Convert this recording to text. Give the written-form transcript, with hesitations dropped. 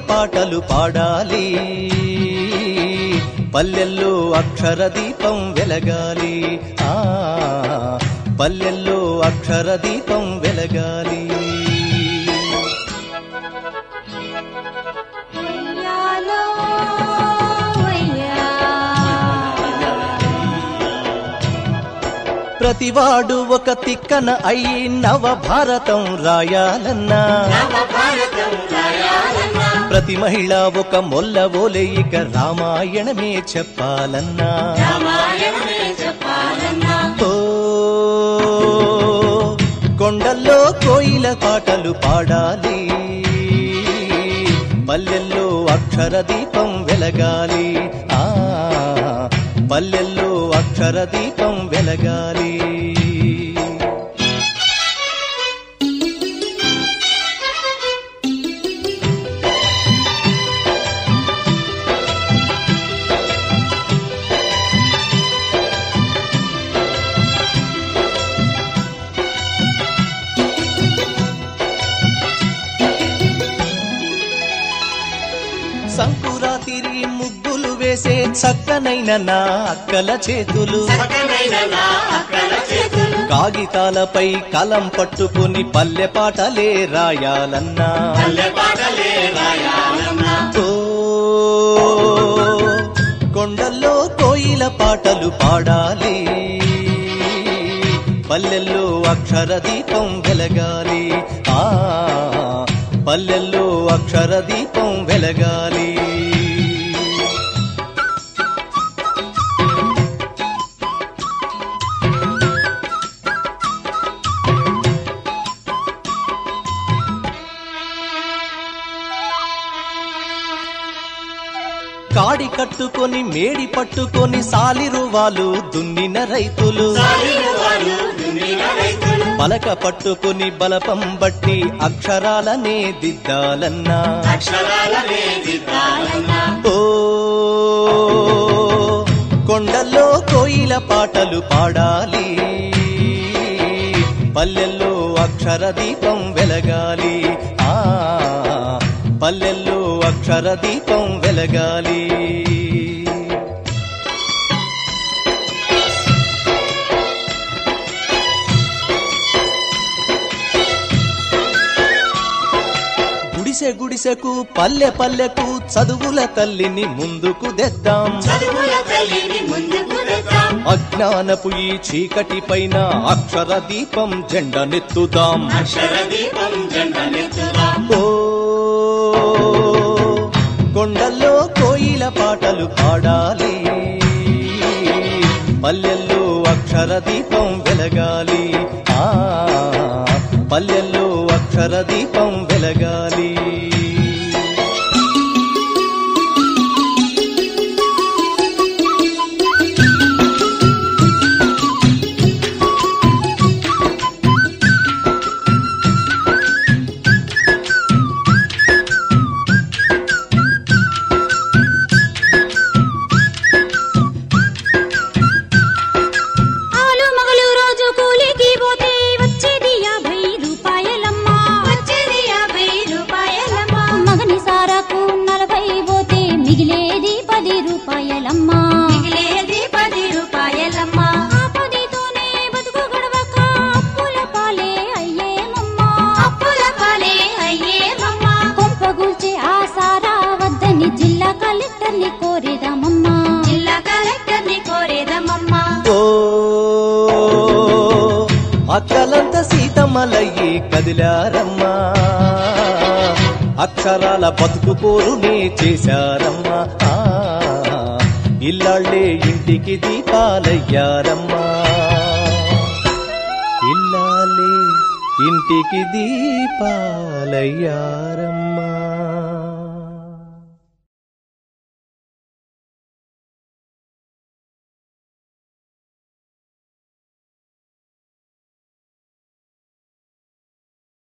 పాటలు పాడాలి పల్లెల్లో అక్షర దీపం వెలగాలి పల్లెల్లో అక్షర దీపం వెలగాలి ప్రతివాడు ఒక తిక్కన అయి నవ భారతం రాయాలన్నా ప్రతి మహిళ ఒక మొల్ల ఓలే ఇక రామాయణమే చెప్పాలన్నా ఓ కొండల్లో కోయిల పాటలు పాడాలి పల్లెల్లో అక్షర దీపం వెలగాలి పల్లెల్లో అక్షర దీపం వెలగాలి సంకురాతిరి ముగ్గులు వేసే చక్కనైన నా అక్కల చేతులు కాగితాలపై కలం పట్టుకుని పల్లె పాటలే రాయాలన్నా ఓ కొండల్లో కోయిల పాటలు పాడాలి పల్లెల్లో అక్షర దీపం వెలగాలి పల్లెల్లో అక్షర దీపం వెలగాలి కాడి కట్టుకొని మేడి పట్టుకొని సాలిరువాలు దున్నిన రైతులు పలక పట్టుకుని బలపం బట్టి అక్షరాలనే దిద్దాలన్నా ఓ కొండల్లో కోయిల పాటలు పాడాలి పల్లెల్లో అక్షర దీపం వెలగాలి పల్లెల్లో అక్షర దీపం వెలగాలి గుడిసె గుడిసెకు పల్లె పల్లెకు చదువుల తల్లిని ముందుకు తెద్దాం అజ్ఞానపు ఈ చీకటి పైన అక్షర దీపం జెండనెత్తుదాం ఓ కొండల్లో కోయిల పాటలు పాడాలి పల్లెల్లో అక్షర దీపం వెలగాలి పల్లెల్లో అక్షర దీపం వెలగాలి అక్కలంత సీతమ్మలయ్యి కదిలారమ్మా అక్షరాల బతుకు పోరునే చేశారమ్మా ఇల్లాళ్ళే ఇంటికి దీపాలయ్యారమ్మా ఇల్లాలే ఇంటికి దీపాలయ్యారమ్మా